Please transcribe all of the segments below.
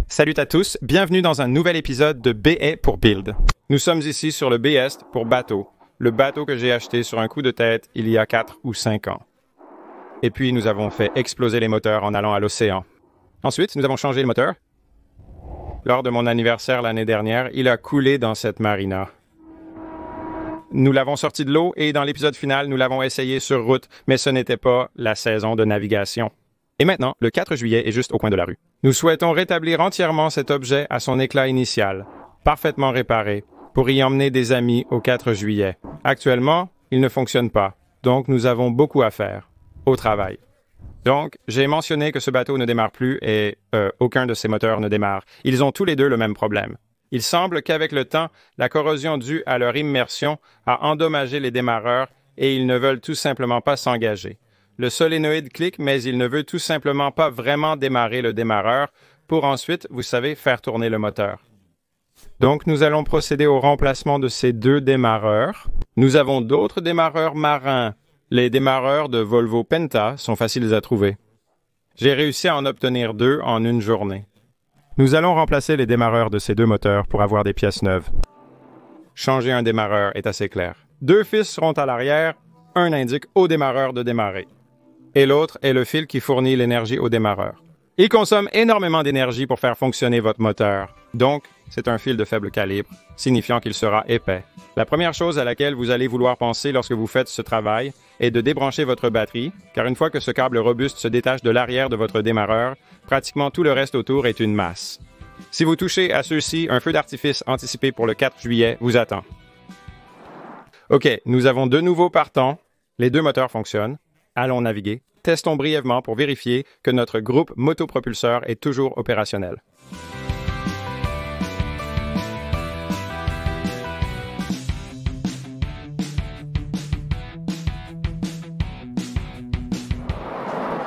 Salut à tous, bienvenue dans un nouvel épisode de BE pour Build. Nous sommes ici sur le BEst pour bateau, le bateau que j'ai acheté sur un coup de tête il y a 4 ou 5 ans. Et puis nous avons fait exploser les moteurs en allant à l'océan. Ensuite, nous avons changé le moteur. Lors de mon anniversaire l'année dernière, il a coulé dans cette marina. Nous l'avons sorti de l'eau et dans l'épisode final, nous l'avons essayé sur route, mais ce n'était pas la saison de navigation. Et maintenant, le 4 juillet est juste au coin de la rue. Nous souhaitons rétablir entièrement cet objet à son éclat initial, parfaitement réparé, pour y emmener des amis au 4 juillet. Actuellement, il ne fonctionne pas, donc nous avons beaucoup à faire, au travail. Donc, j'ai mentionné que ce bateau ne démarre plus et aucun de ses moteurs ne démarre. Ils ont tous les deux le même problème. Il semble qu'avec le temps, la corrosion due à leur immersion a endommagé les démarreurs et ils ne veulent tout simplement pas s'engager. Le solénoïde clique, mais il ne veut tout simplement pas vraiment démarrer le démarreur pour ensuite, vous savez, faire tourner le moteur. Donc, nous allons procéder au remplacement de ces deux démarreurs. Nous avons d'autres démarreurs marins. Les démarreurs de Volvo Penta sont faciles à trouver. J'ai réussi à en obtenir 2 en une journée. Nous allons remplacer les démarreurs de ces deux moteurs pour avoir des pièces neuves. Changer un démarreur est assez clair. 2 fils seront à l'arrière, un indique au démarreur de démarrer. Et l'autre est le fil qui fournit l'énergie au démarreur. Il consomme énormément d'énergie pour faire fonctionner votre moteur. Donc, c'est un fil de faible calibre, signifiant qu'il sera épais. La première chose à laquelle vous allez vouloir penser lorsque vous faites ce travail est de débrancher votre batterie, car une fois que ce câble robuste se détache de l'arrière de votre démarreur, pratiquement tout le reste autour est une masse. Si vous touchez à ceux-ci, un feu d'artifice anticipé pour le 4 juillet vous attend. OK, nous avons de nouveaux partants. Les 2 moteurs fonctionnent. Allons naviguer. Testons brièvement pour vérifier que notre groupe motopropulseur est toujours opérationnel.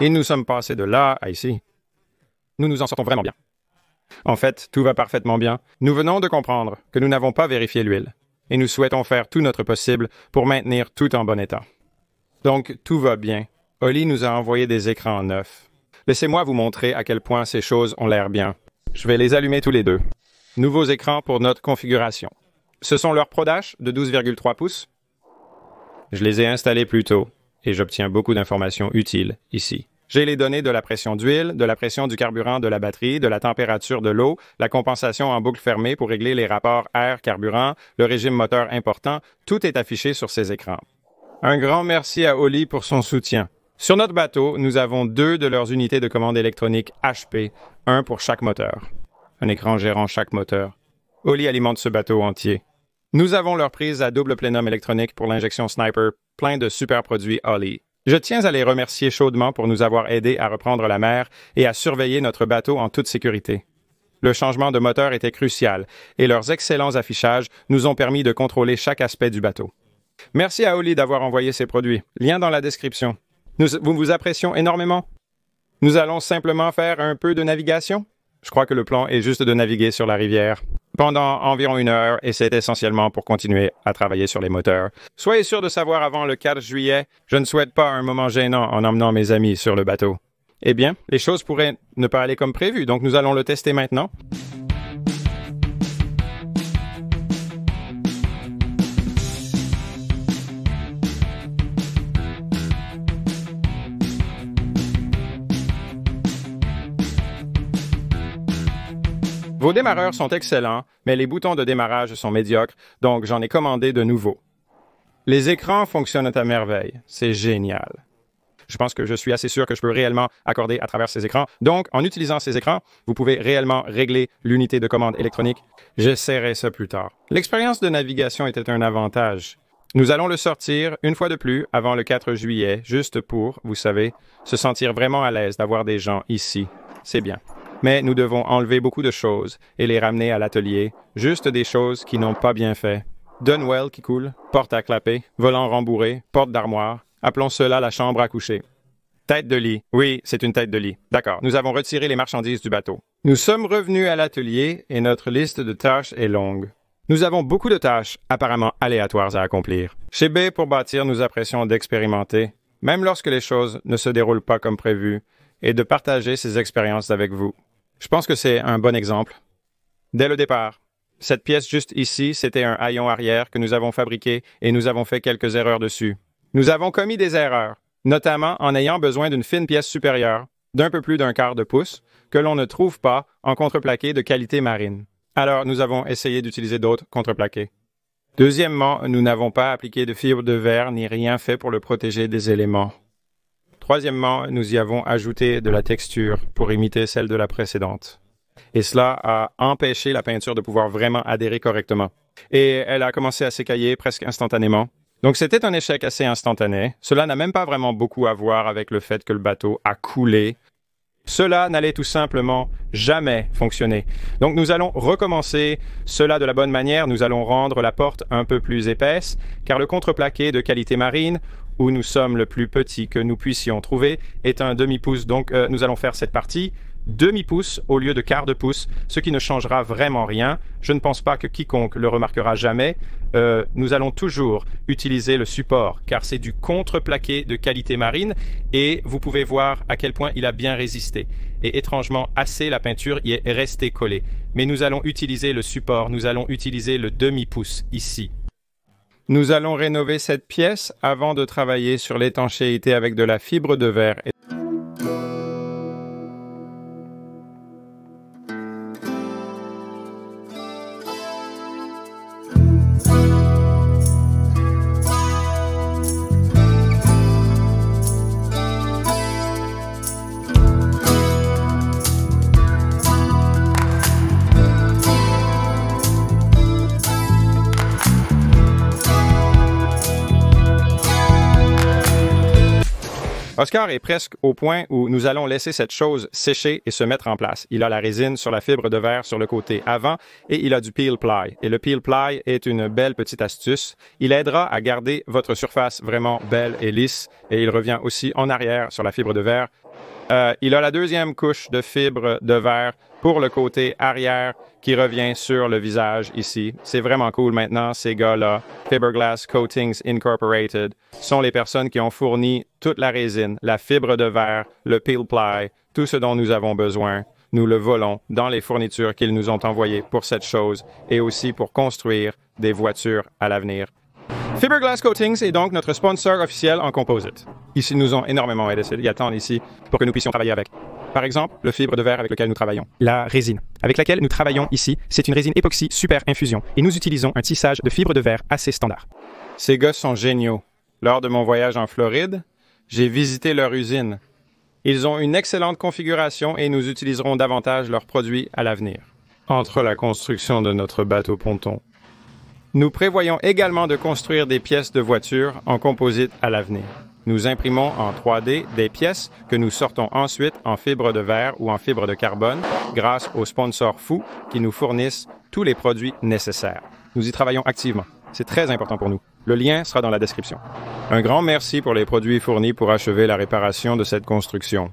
Et nous sommes passés de là à ici. Nous nous en sortons vraiment bien. En fait, tout va parfaitement bien. Nous venons de comprendre que nous n'avons pas vérifié l'huile. Et nous souhaitons faire tout notre possible pour maintenir tout en bon état. Donc, tout va bien. Oli nous a envoyé des écrans neufs. Laissez-moi vous montrer à quel point ces choses ont l'air bien. Je vais les allumer tous les deux. Nouveaux écrans pour notre configuration. Ce sont leurs ProDash de 12,3 pouces. Je les ai installés plus tôt et j'obtiens beaucoup d'informations utiles ici. J'ai les données de la pression d'huile, de la pression du carburant de la batterie, de la température de l'eau, la compensation en boucle fermée pour régler les rapports air-carburant, le régime moteur important. Tout est affiché sur ces écrans. Un grand merci à Oli pour son soutien. Sur notre bateau, nous avons 2 de leurs unités de commande électronique HP, un pour chaque moteur. Un écran gérant chaque moteur. Oli alimente ce bateau entier. Nous avons leur prise à double plénum électronique pour l'injection Sniper, plein de super produits Oli. Je tiens à les remercier chaudement pour nous avoir aidés à reprendre la mer et à surveiller notre bateau en toute sécurité. Le changement de moteur était crucial et leurs excellents affichages nous ont permis de contrôler chaque aspect du bateau. Merci à Oli d'avoir envoyé ces produits. Lien dans la description. Nous vous apprécions énormément. Nous allons simplement faire un peu de navigation. Je crois que le plan est juste de naviguer sur la rivière pendant environ 1 heure et c'est essentiellement pour continuer à travailler sur les moteurs. Soyez sûr de savoir avant le 4 juillet, je ne souhaite pas un moment gênant en emmenant mes amis sur le bateau. Eh bien, les choses pourraient ne pas aller comme prévu, donc nous allons le tester maintenant. Vos démarreurs sont excellents, mais les boutons de démarrage sont médiocres, donc j'en ai commandé de nouveaux. Les écrans fonctionnent à merveille. C'est génial. Je pense que je suis assez sûr que je peux réellement accorder à travers ces écrans. Donc, en utilisant ces écrans, vous pouvez réellement régler l'unité de commande électronique. J'essaierai ça plus tard. L'expérience de navigation était un avantage. Nous allons le sortir une fois de plus avant le 4 juillet, juste pour, vous savez, se sentir vraiment à l'aise d'avoir des gens ici. C'est bien. Mais nous devons enlever beaucoup de choses et les ramener à l'atelier, juste des choses qui n'ont pas bien fait. Dunwell qui coule, porte à clapper, volant rembourré, porte d'armoire. Appelons cela la chambre à coucher. Tête de lit. Oui, c'est une tête de lit. D'accord, nous avons retiré les marchandises du bateau. Nous sommes revenus à l'atelier et notre liste de tâches est longue. Nous avons beaucoup de tâches apparemment aléatoires à accomplir. Chez B pour bâtir, nous apprécions d'expérimenter, même lorsque les choses ne se déroulent pas comme prévu, et de partager ces expériences avec vous. Je pense que c'est un bon exemple. Dès le départ, cette pièce juste ici, c'était un haillon arrière que nous avons fabriqué et nous avons fait quelques erreurs dessus. Nous avons commis des erreurs, notamment en ayant besoin d'une fine pièce supérieure, d'un peu plus d'un quart de pouce, que l'on ne trouve pas en contreplaqué de qualité marine. Alors, nous avons essayé d'utiliser d'autres contreplaqués. Deuxièmement, nous n'avons pas appliqué de fibre de verre ni rien fait pour le protéger des éléments. Troisièmement, nous y avons ajouté de la texture pour imiter celle de la précédente. Et cela a empêché la peinture de pouvoir vraiment adhérer correctement. Et elle a commencé à s'écailler presque instantanément. Donc c'était un échec assez instantané. Cela n'a même pas vraiment beaucoup à voir avec le fait que le bateau a coulé. Cela n'allait tout simplement jamais fonctionner. Donc nous allons recommencer cela de la bonne manière. Nous allons rendre la porte un peu plus épaisse, car le contreplaqué de qualité marine, où nous sommes le plus petit que nous puissions trouver, est un demi-pouce. Donc nous allons faire cette partie demi-pouce au lieu de quart de pouce, ce qui ne changera vraiment rien. Je ne pense pas que quiconque le remarquera jamais. Nous allons toujours utiliser le support, car c'est du contreplaqué de qualité marine et vous pouvez voir à quel point il a bien résisté. Et étrangement, assez la peinture y est restée collée. Mais nous allons utiliser le support, nous allons utiliser le demi-pouce ici. Nous allons rénover cette pièce avant de travailler sur l'étanchéité avec de la fibre de verre. Oscar est presque au point où nous allons laisser cette chose sécher et se mettre en place. Il a la résine sur la fibre de verre sur le côté avant et il a du peel ply. Et le peel ply est une belle petite astuce. Il aidera à garder votre surface vraiment belle et lisse et il revient aussi en arrière sur la fibre de verre. Il a la deuxième couche de fibre de verre pour le côté arrière qui revient sur le visage ici. C'est vraiment cool maintenant, ces gars-là, Fiberglass Coatings Incorporated, sont les personnes qui ont fourni toute la résine, la fibre de verre, le peel ply, tout ce dont nous avons besoin. Nous le volons dans les fournitures qu'ils nous ont envoyées pour cette chose et aussi pour construire des voitures à l'avenir. Fiberglass Coatings est donc notre sponsor officiel en composite. Ici, nous ont énormément aidé. Ils attendent ici pour que nous puissions travailler avec. Par exemple, le fibre de verre avec lequel nous travaillons. La résine avec laquelle nous travaillons ici, c'est une résine époxy super infusion et nous utilisons un tissage de fibre de verre assez standard. Ces gars sont géniaux. Lors de mon voyage en Floride, j'ai visité leur usine. Ils ont une excellente configuration et nous utiliserons davantage leurs produits à l'avenir. Entre la construction de notre bateau-ponton, nous prévoyons également de construire des pièces de voitures en composite à l'avenir. Nous imprimons en 3D des pièces que nous sortons ensuite en fibre de verre ou en fibre de carbone grâce aux sponsors fous qui nous fournissent tous les produits nécessaires. Nous y travaillons activement. C'est très important pour nous. Le lien sera dans la description. Un grand merci pour les produits fournis pour achever la réparation de cette construction.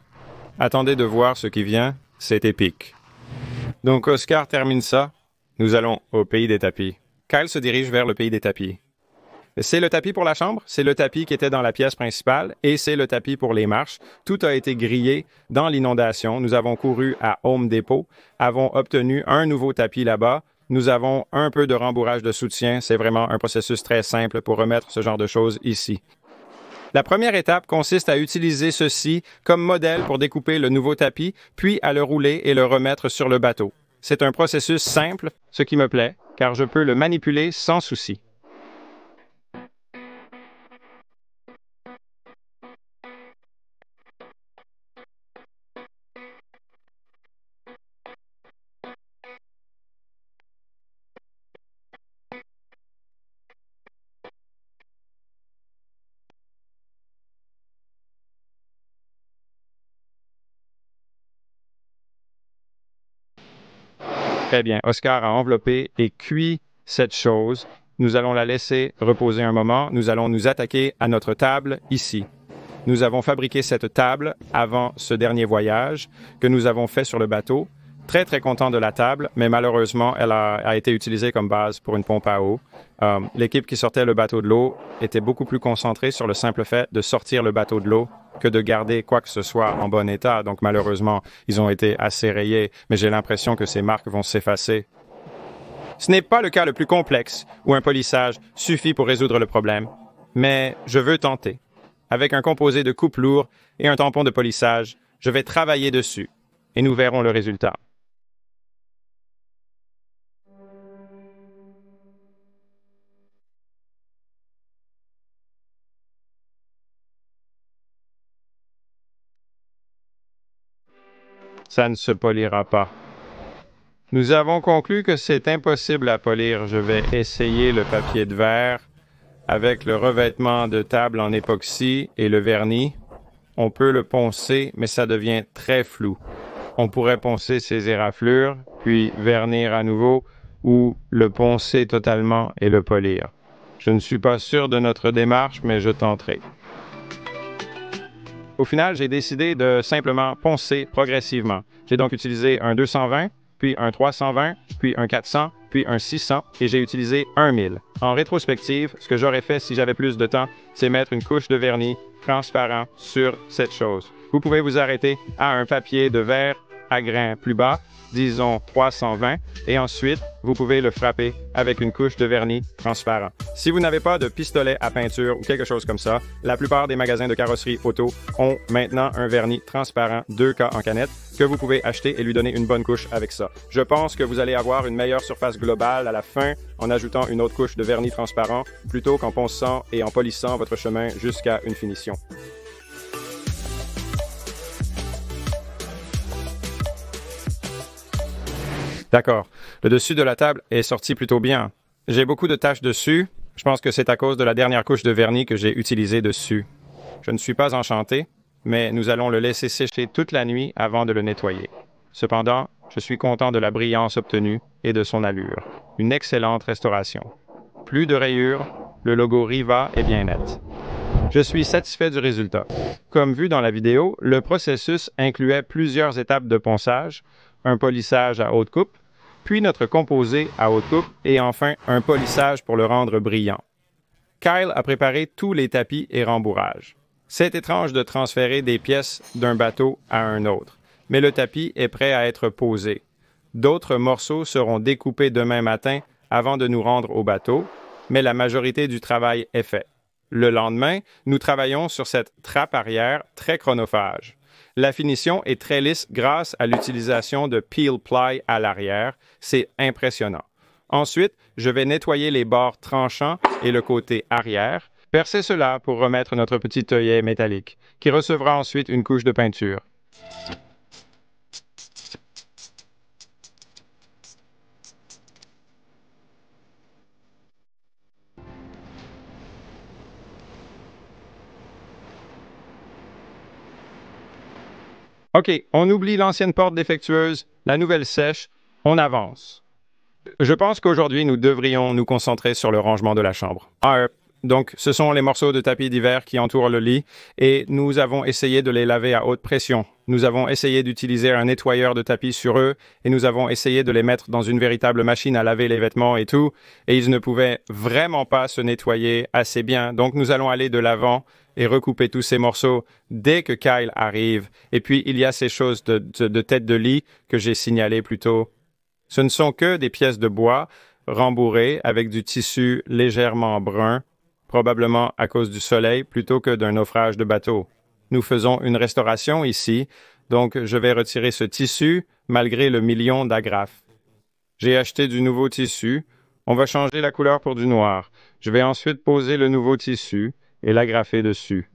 Attendez de voir ce qui vient, c'est épique. Donc Oscar termine ça. Nous allons au pays des tapis. Kyle se dirige vers le pays des tapis. C'est le tapis pour la chambre, c'est le tapis qui était dans la pièce principale et c'est le tapis pour les marches. Tout a été grillé dans l'inondation. Nous avons couru à Home Depot, avons obtenu un nouveau tapis là-bas. Nous avons un peu de rembourrage de soutien. C'est vraiment un processus très simple pour remettre ce genre de choses ici. La première étape consiste à utiliser ceci comme modèle pour découper le nouveau tapis, puis à le rouler et le remettre sur le bateau. C'est un processus simple, ce qui me plaît, car je peux le manipuler sans souci. Très bien. Oscar a enveloppé et cuit cette chose. Nous allons la laisser reposer un moment. Nous allons nous attaquer à notre table ici. Nous avons fabriqué cette table avant ce dernier voyage que nous avons fait sur le bateau. très très content de la table, mais malheureusement, elle a été utilisée comme base pour une pompe à eau. L'équipe qui sortait le bateau de l'eau était beaucoup plus concentrée sur le simple fait de sortir le bateau de l'eau que de garder quoi que ce soit en bon état. Donc malheureusement, ils ont été assez rayés, mais j'ai l'impression que ces marques vont s'effacer. Ce n'est pas le cas le plus complexe où un polissage suffit pour résoudre le problème, mais je veux tenter. Avec un composé de coupe lourd et un tampon de polissage, je vais travailler dessus et nous verrons le résultat. Ça ne se polira pas. Nous avons conclu que c'est impossible à polir. Je vais essayer le papier de verre avec le revêtement de table en époxy et le vernis. On peut le poncer, mais ça devient très flou. On pourrait poncer ces éraflures, puis vernir à nouveau, ou le poncer totalement et le polir. Je ne suis pas sûr de notre démarche, mais je tenterai. Au final, j'ai décidé de simplement poncer progressivement. J'ai donc utilisé un 220, puis un 320, puis un 400, puis un 600, et j'ai utilisé un 1000. En rétrospective, ce que j'aurais fait si j'avais plus de temps, c'est mettre une couche de vernis transparent sur cette chose. Vous pouvez vous arrêter à un papier de verre à grains plus bas, disons 320, et ensuite, vous pouvez le frapper avec une couche de vernis transparent. Si vous n'avez pas de pistolet à peinture ou quelque chose comme ça, la plupart des magasins de carrosserie auto ont maintenant un vernis transparent 2K en canette que vous pouvez acheter et lui donner une bonne couche avec ça. Je pense que vous allez avoir une meilleure surface globale à la fin en ajoutant une autre couche de vernis transparent plutôt qu'en ponçant et en polissant votre chemin jusqu'à une finition. D'accord. Le dessus de la table est sorti plutôt bien. J'ai beaucoup de taches dessus. Je pense que c'est à cause de la dernière couche de vernis que j'ai utilisée dessus. Je ne suis pas enchanté, mais nous allons le laisser sécher toute la nuit avant de le nettoyer. Cependant, je suis content de la brillance obtenue et de son allure. Une excellente restauration. Plus de rayures, le logo Riva est bien net. Je suis satisfait du résultat. Comme vu dans la vidéo, le processus incluait plusieurs étapes de ponçage, un polissage à haute coupe, puis notre composé à haute coupe et enfin un polissage pour le rendre brillant. Kyle a préparé tous les tapis et rembourrages. C'est étrange de transférer des pièces d'un bateau à un autre, mais le tapis est prêt à être posé. D'autres morceaux seront découpés demain matin avant de nous rendre au bateau, mais la majorité du travail est fait. Le lendemain, nous travaillons sur cette trappe arrière très chronophage. La finition est très lisse grâce à l'utilisation de peel ply à l'arrière. C'est impressionnant. Ensuite, je vais nettoyer les bords tranchants et le côté arrière, percer cela pour remettre notre petit œillet métallique, qui recevra ensuite une couche de peinture. OK, on oublie l'ancienne porte défectueuse, la nouvelle sèche, on avance. Je pense qu'aujourd'hui, nous devrions nous concentrer sur le rangement de la chambre. Donc, ce sont les morceaux de tapis d'hiver qui entourent le lit et nous avons essayé de les laver à haute pression. Nous avons essayé d'utiliser un nettoyeur de tapis sur eux et nous avons essayé de les mettre dans une véritable machine à laver les vêtements et tout, et ils ne pouvaient vraiment pas se nettoyer assez bien. Donc, nous allons aller de l'avant et recouper tous ces morceaux dès que Kyle arrive. Et puis, il y a ces choses de tête de lit que j'ai signalées plus tôt. Ce ne sont que des pièces de bois rembourrées avec du tissu légèrement brun, probablement à cause du soleil plutôt que d'un naufrage de bateau. Nous faisons une restauration ici, donc je vais retirer ce tissu malgré le million d'agrafes. J'ai acheté du nouveau tissu. On va changer la couleur pour du noir. Je vais ensuite poser le nouveau tissu et l'agrafer dessus.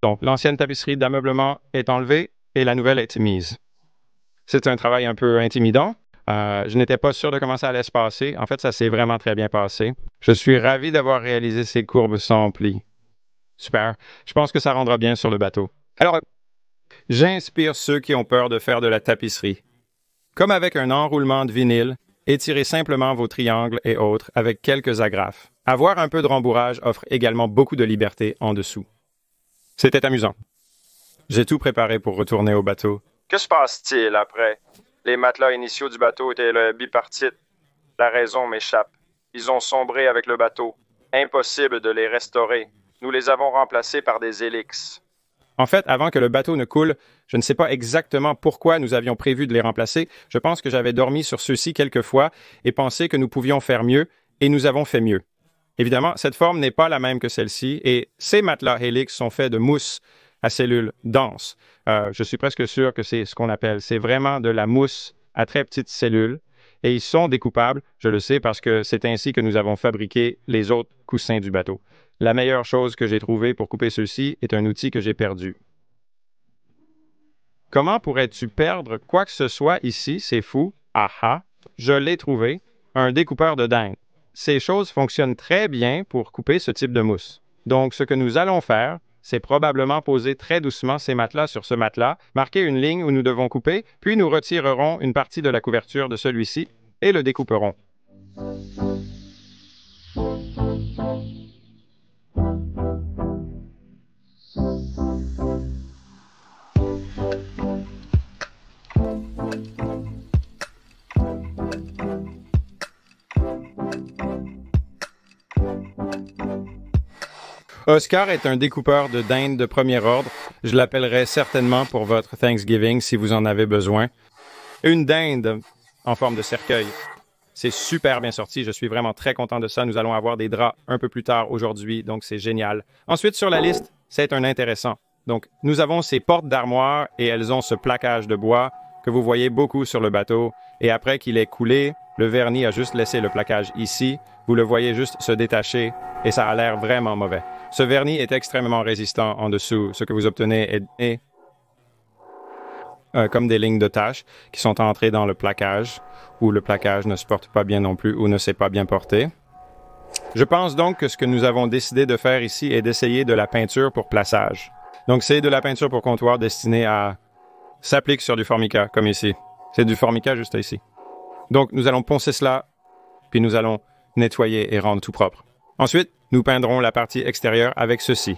Donc, l'ancienne tapisserie d'ameublement est enlevée et la nouvelle est mise. C'est un travail un peu intimidant. Je n'étais pas sûr de comment ça allait se passer. En fait, ça s'est vraiment très bien passé. Je suis ravi d'avoir réalisé ces courbes sans plis. Super. Je pense que ça rendra bien sur le bateau. Alors, j'inspire ceux qui ont peur de faire de la tapisserie. Comme avec un enroulement de vinyle, étirez simplement vos triangles et autres avec quelques agrafes. Avoir un peu de rembourrage offre également beaucoup de liberté en dessous. C'était amusant. J'ai tout préparé pour retourner au bateau. Que se passe-t-il après? Les matelas initiaux du bateau étaient le bipartite. La raison m'échappe. Ils ont sombré avec le bateau. Impossible de les restaurer. Nous les avons remplacés par des hélix. En fait, avant que le bateau ne coule, je ne sais pas exactement pourquoi nous avions prévu de les remplacer. Je pense que j'avais dormi sur ceux-ci quelques fois et pensé que nous pouvions faire mieux, et nous avons fait mieux. Évidemment, cette forme n'est pas la même que celle-ci, et ces matelas hélix sont faits de mousse à cellules denses. Je suis presque sûr que c'est ce qu'on appelle. C'est vraiment de la mousse à très petites cellules, et ils sont découpables, je le sais, parce que c'est ainsi que nous avons fabriqué les autres coussins du bateau. La meilleure chose que j'ai trouvée pour couper ceux-ci est un outil que j'ai perdu. Comment pourrais-tu perdre quoi que ce soit ici? C'est fou. Ah! Je l'ai trouvé. Un découpeur de dinde. Ces choses fonctionnent très bien pour couper ce type de mousse. Donc, ce que nous allons faire, c'est probablement poser très doucement ces matelas sur ce matelas, marquer une ligne où nous devons couper, puis nous retirerons une partie de la couverture de celui-ci et le découperons. Oscar est un découpeur de dinde de premier ordre. Je l'appellerai certainement pour votre Thanksgiving si vous en avez besoin. Une dinde en forme de cercueil. C'est super bien sorti. Je suis vraiment très content de ça. Nous allons avoir des draps un peu plus tard aujourd'hui, donc c'est génial. Ensuite, sur la liste, c'est un intéressant. Donc, nous avons ces portes d'armoire et elles ont ce plaquage de bois que vous voyez beaucoup sur le bateau. Et après qu'il est coulé, le vernis a juste laissé le plaquage ici. Vous le voyez juste se détacher et ça a l'air vraiment mauvais. Ce vernis est extrêmement résistant en dessous. Ce que vous obtenez est comme des lignes de taches qui sont entrées dans le plaquage, où le plaquage ne se porte pas bien non plus ou ne s'est pas bien porté. Je pense donc que ce que nous avons décidé de faire ici est d'essayer de la peinture pour plaçage. Donc c'est de la peinture pour comptoir destinée à s'appliquer sur du formica, comme ici. C'est du formica juste ici. Donc nous allons poncer cela, puis nous allons nettoyer et rendre tout propre. Ensuite, nous peindrons la partie extérieure avec ceci.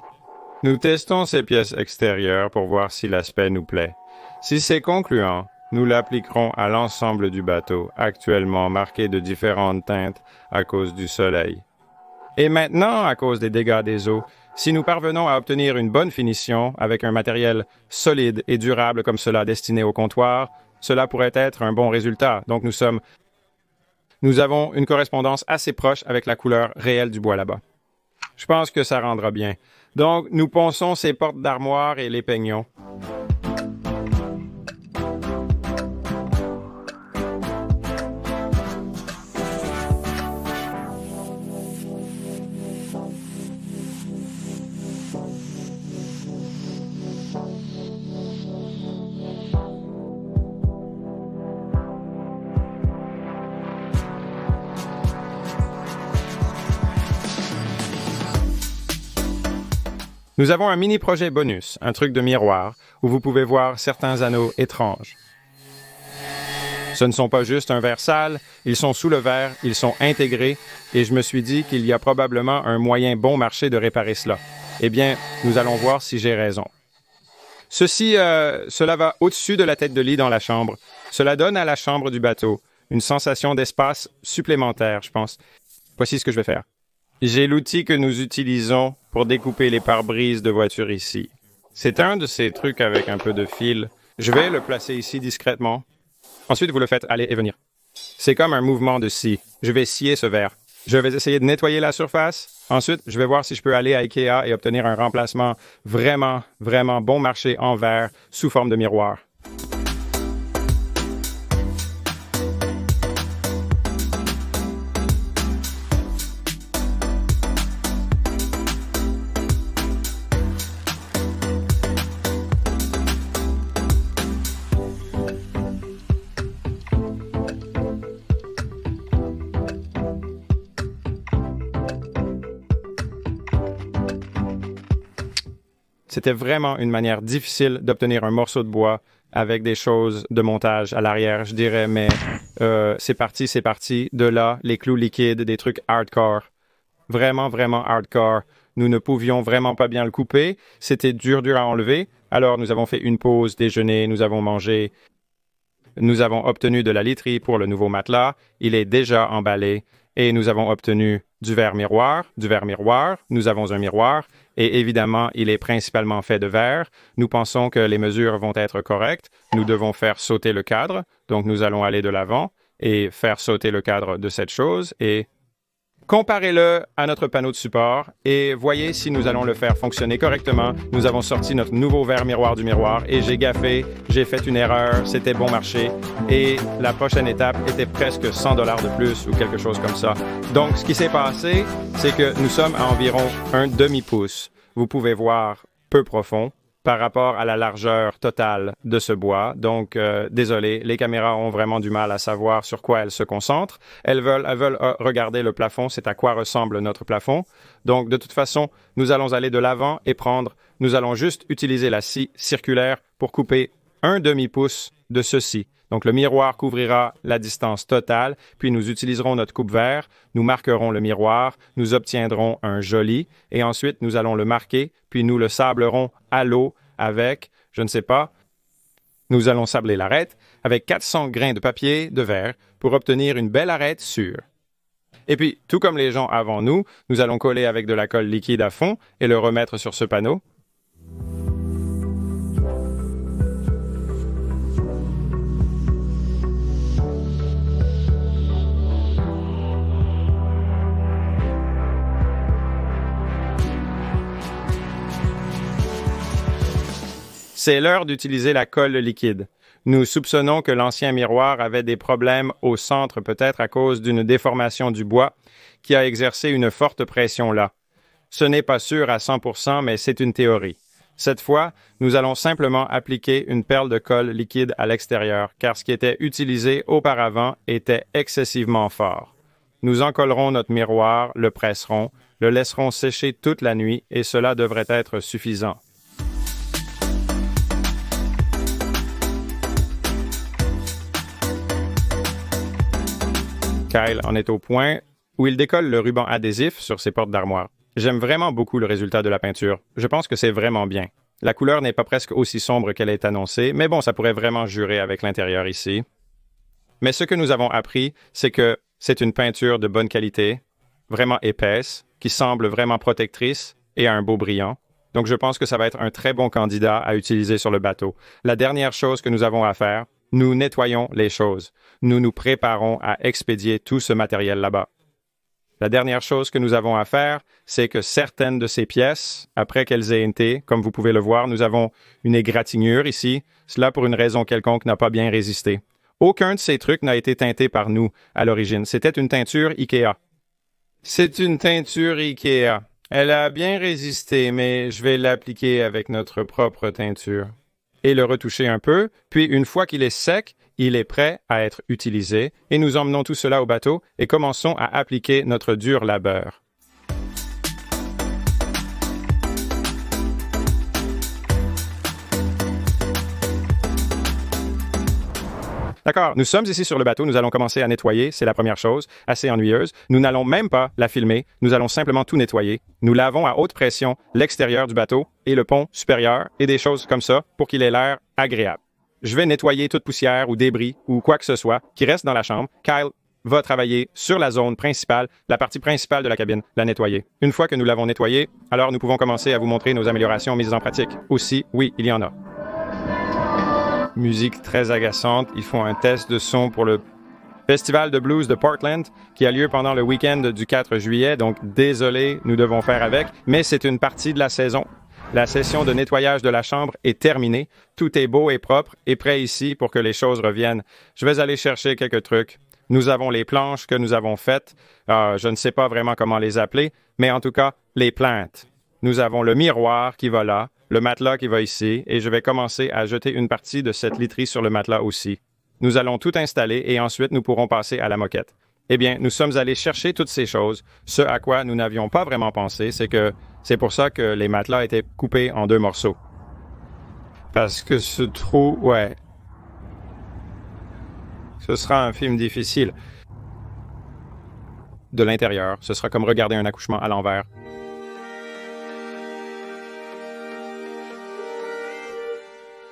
Nous testons ces pièces extérieures pour voir si l'aspect nous plaît. Si c'est concluant, nous l'appliquerons à l'ensemble du bateau, actuellement marqué de différentes teintes à cause du soleil. Et maintenant, à cause des dégâts des eaux, si nous parvenons à obtenir une bonne finition avec un matériel solide et durable comme cela destiné au comptoir, cela pourrait être un bon résultat. Donc nous avons une correspondance assez proche avec la couleur réelle du bois là-bas. Je pense que ça rendra bien. Donc, nous ponçons ces portes d'armoire et les peignons. Nous avons un mini-projet bonus, un truc de miroir, où vous pouvez voir certains anneaux étranges. Ce ne sont pas juste un verre sale, ils sont sous le verre, ils sont intégrés, et je me suis dit qu'il y a probablement un moyen bon marché de réparer cela. Eh bien, nous allons voir si j'ai raison. Cela va au-dessus de la tête de lit dans la chambre. Cela donne à la chambre du bateau une sensation d'espace supplémentaire, je pense. Voici ce que je vais faire. J'ai l'outil que nous utilisons pour découper les pare-brises de voiture ici. C'est un de ces trucs avec un peu de fil. Je vais le placer ici discrètement. Ensuite, vous le faites aller et venir. C'est comme un mouvement de scie. Je vais scier ce verre. Je vais essayer de nettoyer la surface. Ensuite, je vais voir si je peux aller à IKEA et obtenir un remplacement vraiment bon marché en verre sous forme de miroir. C'était vraiment une manière difficile d'obtenir un morceau de bois avec des choses de montage à l'arrière, je dirais, mais c'est parti, c'est parti. De là, les clous liquides, des trucs hardcore. Vraiment, vraiment hardcore. Nous ne pouvions vraiment pas bien le couper. C'était dur, dur à enlever. Alors, nous avons fait une pause, déjeuner, nous avons mangé. Nous avons obtenu de la literie pour le nouveau matelas. Il est déjà emballé. Et nous avons obtenu du verre miroir. Du verre miroir. Nous avons un miroir. Et évidemment, il est principalement fait de verre. Nous pensons que les mesures vont être correctes. Nous devons faire sauter le cadre. Donc, nous allons aller de l'avant et faire sauter le cadre de cette chose et comparez-le à notre panneau de support et voyez si nous allons le faire fonctionner correctement. Nous avons sorti notre nouveau verre miroir du miroir et j'ai gaffé, j'ai fait une erreur, c'était bon marché et la prochaine étape était presque $100 de plus ou quelque chose comme ça. Donc, ce qui s'est passé, c'est que nous sommes à environ un demi-pouce. Vous pouvez voir peu profond par rapport à la largeur totale de ce bois. Donc, désolé, les caméras ont vraiment du mal à savoir sur quoi elles se concentrent. Elles veulent regarder le plafond, c'est à quoi ressemble notre plafond. Donc, de toute façon, nous allons aller de l'avant et nous allons juste utiliser la scie circulaire pour couper un demi-pouce de ceci. Donc, le miroir couvrira la distance totale, puis nous utiliserons notre coupe-verre, nous marquerons le miroir, nous obtiendrons un joli, et ensuite nous allons le marquer, puis nous le sablerons à l'eau avec, je ne sais pas, nous allons sabler l'arête avec 400 grains de papier de verre pour obtenir une belle arête sûre. Et puis, tout comme les gens avant nous, nous allons coller avec de la colle liquide à fond et le remettre sur ce panneau. C'est l'heure d'utiliser la colle liquide. Nous soupçonnons que l'ancien miroir avait des problèmes au centre, peut-être à cause d'une déformation du bois qui a exercé une forte pression là. Ce n'est pas sûr à 100%, mais c'est une théorie. Cette fois, nous allons simplement appliquer une perle de colle liquide à l'extérieur, car ce qui était utilisé auparavant était excessivement fort. Nous encollerons notre miroir, le presserons, le laisserons sécher toute la nuit et cela devrait être suffisant. Kyle en est au point où il décolle le ruban adhésif sur ses portes d'armoire. J'aime vraiment beaucoup le résultat de la peinture. Je pense que c'est vraiment bien. La couleur n'est pas presque aussi sombre qu'elle est annoncée, mais bon, ça pourrait vraiment jurer avec l'intérieur ici. Mais ce que nous avons appris, c'est que c'est une peinture de bonne qualité, vraiment épaisse, qui semble vraiment protectrice et a un beau brillant. Donc je pense que ça va être un très bon candidat à utiliser sur le bateau. La dernière chose que nous avons à faire, nous nettoyons les choses. Nous nous préparons à expédier tout ce matériel là-bas. La dernière chose que nous avons à faire, c'est que certaines de ces pièces, après qu'elles aient été, comme vous pouvez le voir, nous avons une égratignure ici. Cela, pour une raison quelconque, n'a pas bien résisté. Aucun de ces trucs n'a été teinté par nous à l'origine. C'était une teinture IKEA. C'est une teinture IKEA. Elle a bien résisté, mais je vais l'appliquer avec notre propre teinture. Et le retoucher un peu, puis une fois qu'il est sec, il est prêt à être utilisé, et nous emmenons tout cela au bateau et commençons à appliquer notre dur labeur. D'accord, nous sommes ici sur le bateau, nous allons commencer à nettoyer, c'est la première chose, assez ennuyeuse. Nous n'allons même pas la filmer, nous allons simplement tout nettoyer. Nous lavons à haute pression l'extérieur du bateau et le pont supérieur et des choses comme ça pour qu'il ait l'air agréable. Je vais nettoyer toute poussière ou débris ou quoi que ce soit qui reste dans la chambre. Kyle va travailler sur la zone principale, la partie principale de la cabine, la nettoyer. Une fois que nous l'avons nettoyée, alors nous pouvons commencer à vous montrer nos améliorations mises en pratique. Aussi, oui, il y en a. Musique très agaçante. Ils font un test de son pour le Festival de blues de Portland qui a lieu pendant le week-end du 4 juillet. Donc, désolé, nous devons faire avec, mais c'est une partie de la saison. La session de nettoyage de la chambre est terminée. Tout est beau et propre et prêt ici pour que les choses reviennent. Je vais aller chercher quelques trucs. Nous avons les planches que nous avons faites. Je ne sais pas vraiment comment les appeler, mais en tout cas, les plaintes. Nous avons le miroir qui va là, le matelas qui va ici, et je vais commencer à jeter une partie de cette literie sur le matelas aussi. Nous allons tout installer et ensuite nous pourrons passer à la moquette. Eh bien, nous sommes allés chercher toutes ces choses. Ce à quoi nous n'avions pas vraiment pensé, c'est que C'est pour ça que les matelas étaient coupés en 2 morceaux. Parce que ce trou, ouais. Ce sera un film difficile. De l'intérieur, ce sera comme regarder un accouchement à l'envers.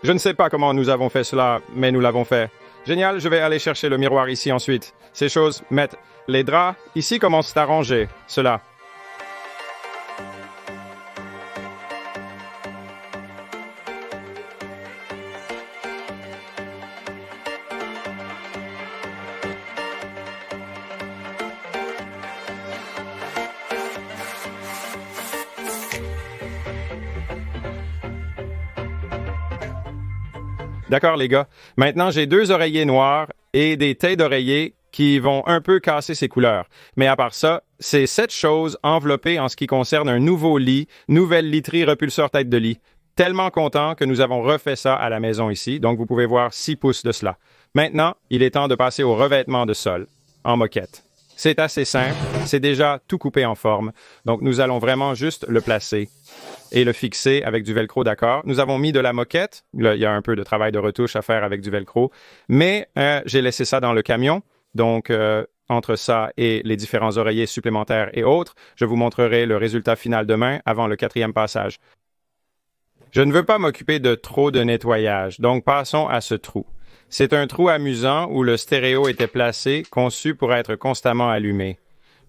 Je ne sais pas comment nous avons fait cela, mais nous l'avons fait. Génial, je vais aller chercher le miroir ici ensuite. Ces choses mettent les draps. Ici commencent à ranger cela. D'accord, les gars. Maintenant, j'ai 2 oreillers noirs et des têtes d'oreillers qui vont un peu casser ces couleurs. Mais à part ça, c'est 7 choses enveloppées en ce qui concerne un nouveau lit, nouvelle literie repulseur tête de lit. Tellement content que nous avons refait ça à la maison ici. Donc, vous pouvez voir 6 pouces de cela. Maintenant, il est temps de passer au revêtement de sol en moquette. C'est assez simple. C'est déjà tout coupé en forme. Donc, nous allons vraiment juste le placer et le fixer avec du velcro, d'accord. Nous avons mis de la moquette. Là, il y a un peu de travail de retouche à faire avec du velcro. Mais j'ai laissé ça dans le camion. Donc, entre ça et les différents oreillers supplémentaires et autres, je vous montrerai le résultat final demain avant le 4e passage. Je ne veux pas m'occuper de trop de nettoyage, donc passons à ce trou. C'est un trou amusant où le stéréo était placé, conçu pour être constamment allumé.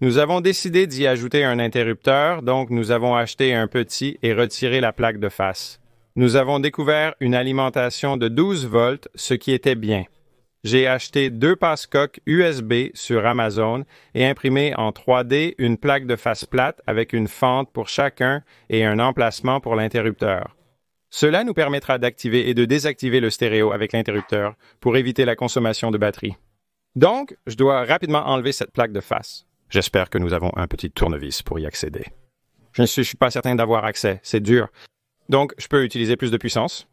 Nous avons décidé d'y ajouter un interrupteur, donc nous avons acheté un petit et retiré la plaque de face. Nous avons découvert une alimentation de 12 volts, ce qui était bien. J'ai acheté 2 passe-coques USB sur Amazon et imprimé en 3D une plaque de face plate avec une fente pour chacun et un emplacement pour l'interrupteur. Cela nous permettra d'activer et de désactiver le stéréo avec l'interrupteur pour éviter la consommation de batterie. Donc, je dois rapidement enlever cette plaque de face. J'espère que nous avons un petit tournevis pour y accéder. Je ne suis pas certain d'avoir accès, c'est dur. Donc, je peux utiliser plus de puissance.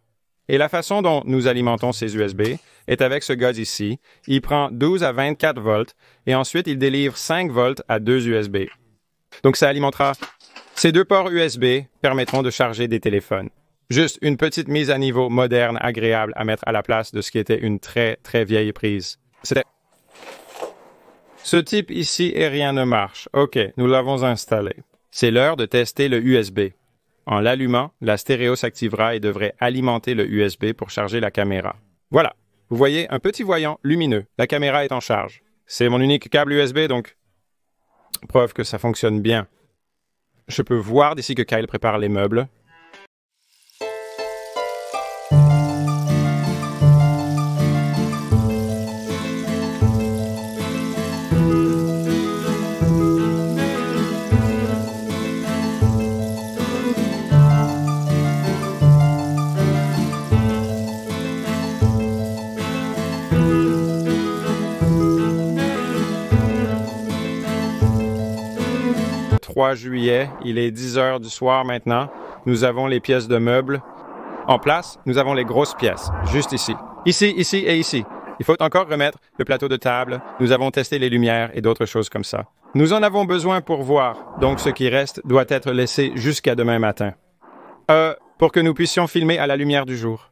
Et la façon dont nous alimentons ces USB est avec ce gaz ici. Il prend 12 à 24 volts et ensuite il délivre 5 volts à 2 USB. Donc, ça alimentera. Ces 2 ports USB permettront de charger des téléphones. Juste une petite mise à niveau moderne, agréable à mettre à la place de ce qui était une très, très vieille prise. C'était ce type ici et rien ne marche. OK, nous l'avons installé. C'est l'heure de tester le USB. En l'allumant, la stéréo s'activera et devrait alimenter le USB pour charger la caméra. Voilà, vous voyez un petit voyant lumineux. La caméra est en charge. C'est mon unique câble USB, donc preuve que ça fonctionne bien. Je peux voir d'ici que Kyle prépare les meubles. Le 3 juillet, il est 10 heures du soir maintenant. Nous avons les pièces de meubles en place. Nous avons les grosses pièces, juste ici. Ici, ici et ici. Il faut encore remettre le plateau de table. Nous avons testé les lumières et d'autres choses comme ça. Nous en avons besoin pour voir, donc ce qui reste doit être laissé jusqu'à demain matin. Pour que nous puissions filmer à la lumière du jour.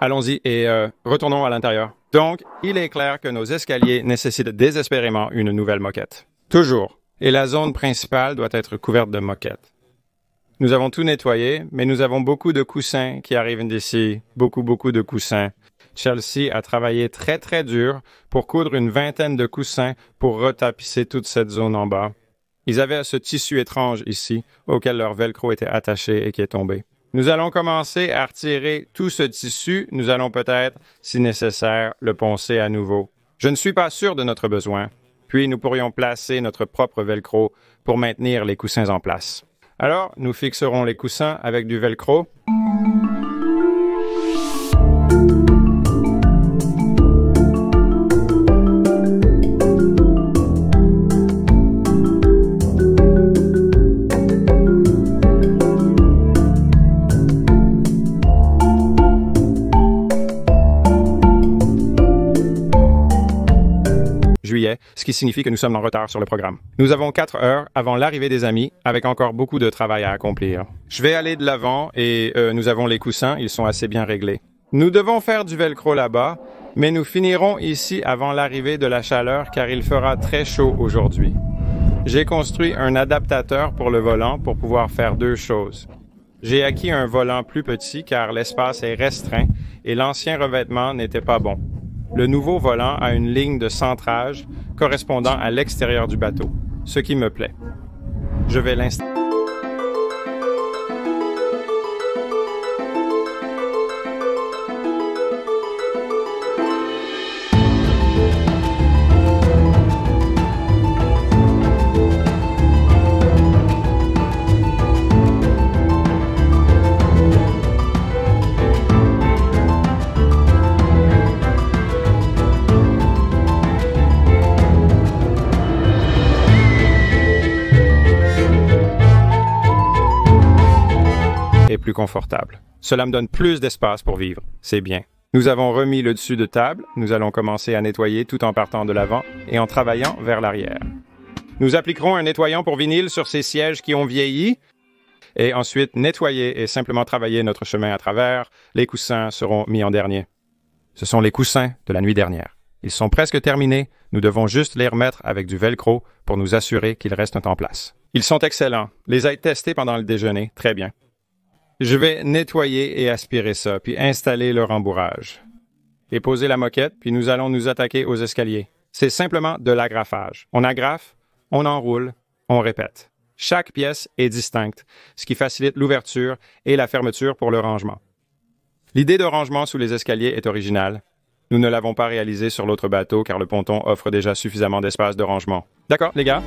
Allons-y et retournons à l'intérieur. Donc, il est clair que nos escaliers nécessitent désespérément une nouvelle moquette. Toujours. Et la zone principale doit être couverte de moquettes. Nous avons tout nettoyé, mais nous avons beaucoup de coussins qui arrivent d'ici. Beaucoup de coussins. Chelsea a travaillé très très dur pour coudre une vingtaine de coussins pour retapisser toute cette zone en bas. Ils avaient ce tissu étrange ici, auquel leur velcro était attaché et qui est tombé. Nous allons commencer à retirer tout ce tissu. Nous allons peut-être, si nécessaire, le poncer à nouveau. Je ne suis pas sûr de notre besoin. Puis nous pourrions placer notre propre velcro pour maintenir les coussins en place. Alors, nous fixerons les coussins avec du velcro. juillet, ce qui signifie que nous sommes en retard sur le programme. Nous avons 4 heures avant l'arrivée des amis, avec encore beaucoup de travail à accomplir. Je vais aller de l'avant et nous avons les coussins, ils sont assez bien réglés. Nous devons faire du velcro là-bas, mais nous finirons ici avant l'arrivée de la chaleur car il fera très chaud aujourd'hui. J'ai construit un adaptateur pour le volant pour pouvoir faire 2 choses. J'ai acquis un volant plus petit car l'espace est restreint et l'ancien revêtement n'était pas bon. Le nouveau volant a une ligne de centrage correspondant à l'extérieur du bateau, ce qui me plaît. Je vais l'installer. Plus confortable. Cela me donne plus d'espace pour vivre. C'est bien. Nous avons remis le dessus de table. Nous allons commencer à nettoyer tout en partant de l'avant et en travaillant vers l'arrière. Nous appliquerons un nettoyant pour vinyle sur ces sièges qui ont vieilli et ensuite nettoyer et simplement travailler notre chemin à travers. Les coussins seront mis en dernier. Ce sont les coussins de la nuit dernière. Ils sont presque terminés. Nous devons juste les remettre avec du velcro pour nous assurer qu'ils restent en place. Ils sont excellents. Les ai testés pendant le déjeuner. Très bien. Je vais nettoyer et aspirer ça, puis installer le rembourrage. Et poser la moquette, puis nous allons nous attaquer aux escaliers. C'est simplement de l'agrafage. On agrafe, on enroule, on répète. Chaque pièce est distincte, ce qui facilite l'ouverture et la fermeture pour le rangement. L'idée de rangement sous les escaliers est originale. Nous ne l'avons pas réalisée sur l'autre bateau car le ponton offre déjà suffisamment d'espace de rangement. D'accord, les gars?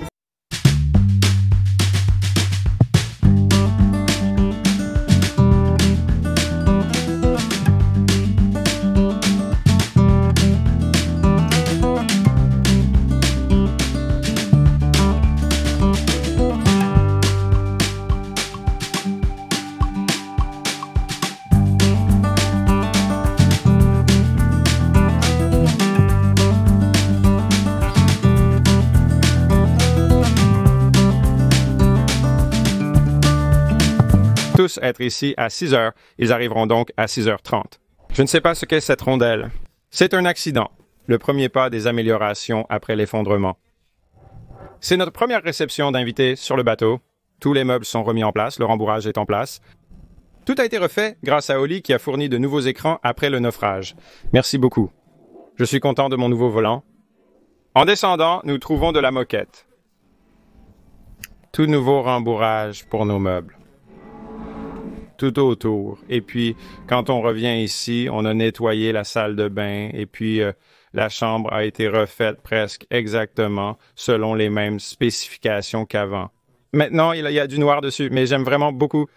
Tous être ici à 6 heures. Ils arriveront donc à 6h30. Je ne sais pas ce qu'est cette rondelle. C'est un accident. Le premier pas des améliorations après l'effondrement. C'est notre première réception d'invités sur le bateau. Tous les meubles sont remis en place, le rembourrage est en place. Tout a été refait grâce à Oli qui a fourni de nouveaux écrans après le naufrage. Merci beaucoup. Je suis content de mon nouveau volant. En descendant, nous trouvons de la moquette. Tout nouveau rembourrage pour nos meubles. Tout autour. Et puis, quand on revient ici, on a nettoyé la salle de bain et puis la chambre a été refaite presque exactement selon les mêmes spécifications qu'avant. Maintenant, il y a du noir dessus, mais j'aime vraiment beaucoup.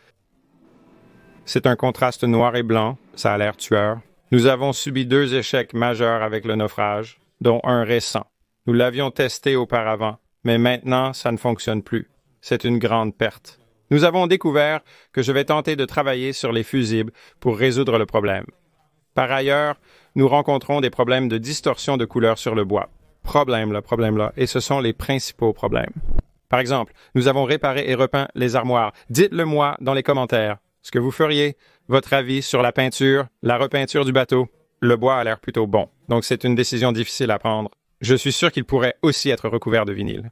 C'est un contraste noir et blanc. Ça a l'air tueur. Nous avons subi 2 échecs majeurs avec le naufrage, dont un récent. Nous l'avions testé auparavant, mais maintenant, ça ne fonctionne plus. C'est une grande perte. Nous avons découvert que je vais tenter de travailler sur les fusibles pour résoudre le problème. Par ailleurs, nous rencontrons des problèmes de distorsion de couleur sur le bois. Problème là, et ce sont les principaux problèmes. Par exemple, nous avons réparé et repeint les armoires. Dites-le moi dans les commentaires. Ce que vous feriez, votre avis sur la peinture, la repeinture du bateau. Le bois a l'air plutôt bon, donc c'est une décision difficile à prendre. Je suis sûr qu'il pourrait aussi être recouvert de vinyle.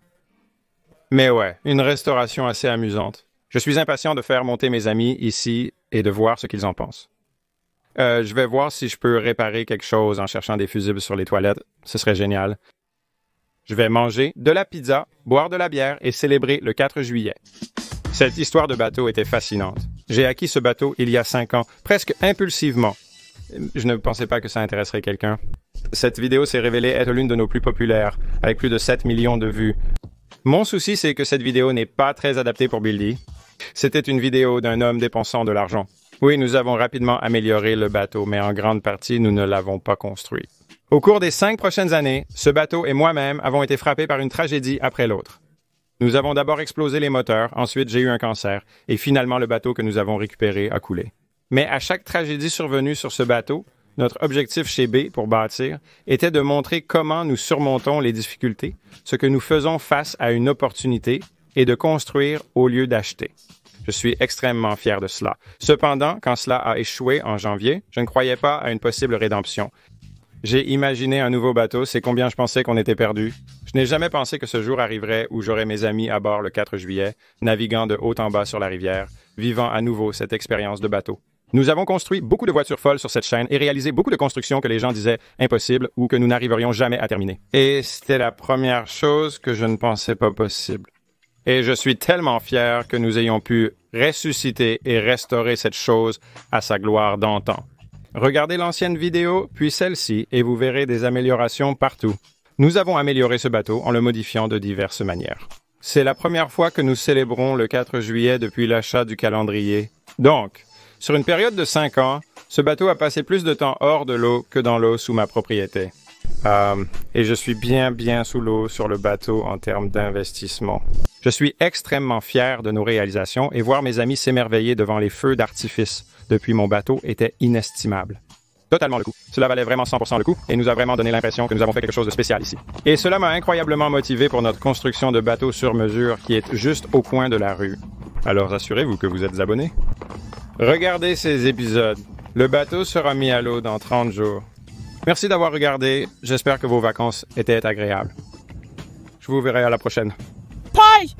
Mais ouais, une restauration assez amusante. Je suis impatient de faire monter mes amis ici et de voir ce qu'ils en pensent. Je vais voir si je peux réparer quelque chose en cherchant des fusibles sur les toilettes. Ce serait génial. Je vais manger de la pizza, boire de la bière et célébrer le 4 juillet. Cette histoire de bateau était fascinante. J'ai acquis ce bateau il y a 5 ans, presque impulsivement. Je ne pensais pas que ça intéresserait quelqu'un. Cette vidéo s'est révélée être l'une de nos plus populaires, avec plus de 7 millions de vues. Mon souci, c'est que cette vidéo n'est pas très adaptée pour Buildy. C'était une vidéo d'un homme dépensant de l'argent. Oui, nous avons rapidement amélioré le bateau, mais en grande partie, nous ne l'avons pas construit. Au cours des 5 prochaines années, ce bateau et moi-même avons été frappés par une tragédie après l'autre. Nous avons d'abord explosé les moteurs, ensuite j'ai eu un cancer, et finalement le bateau que nous avons récupéré a coulé. Mais à chaque tragédie survenue sur ce bateau, Notre objectif chez B pour bâtir était de montrer comment nous surmontons les difficultés, ce que nous faisons face à une opportunité et de construire au lieu d'acheter. Je suis extrêmement fier de cela. Cependant, quand cela a échoué en janvier, je ne croyais pas à une possible rédemption. J'ai imaginé un nouveau bateau, c'est combien je pensais qu'on était perdu. Je n'ai jamais pensé que ce jour arriverait où j'aurais mes amis à bord le 4 juillet, naviguant de haut en bas sur la rivière, vivant à nouveau cette expérience de bateau. Nous avons construit beaucoup de voitures folles sur cette chaîne et réalisé beaucoup de constructions que les gens disaient impossibles ou que nous n'arriverions jamais à terminer. Et c'était la première chose que je ne pensais pas possible. Et je suis tellement fier que nous ayons pu ressusciter et restaurer cette chose à sa gloire d'antan. Regardez l'ancienne vidéo, puis celle-ci, et vous verrez des améliorations partout. Nous avons amélioré ce bateau en le modifiant de diverses manières. C'est la première fois que nous célébrons le 4 juillet depuis l'achat du calendrier. Donc, sur une période de 5 ans, ce bateau a passé plus de temps hors de l'eau que dans l'eau sous ma propriété. Et je suis bien sous l'eau sur le bateau en termes d'investissement. Je suis extrêmement fier de nos réalisations et voir mes amis s'émerveiller devant les feux d'artifice depuis mon bateau était inestimable. Totalement le coup. Cela valait vraiment 100% le coup et nous a vraiment donné l'impression que nous avons fait quelque chose de spécial ici. Et cela m'a incroyablement motivé pour notre construction de bateau sur mesure qui est juste au coin de la rue. Alors assurez-vous que vous êtes abonnés. Regardez ces épisodes. Le bateau sera mis à l'eau dans 30 jours. Merci d'avoir regardé. J'espère que vos vacances étaient agréables. Je vous verrai à la prochaine. Pie!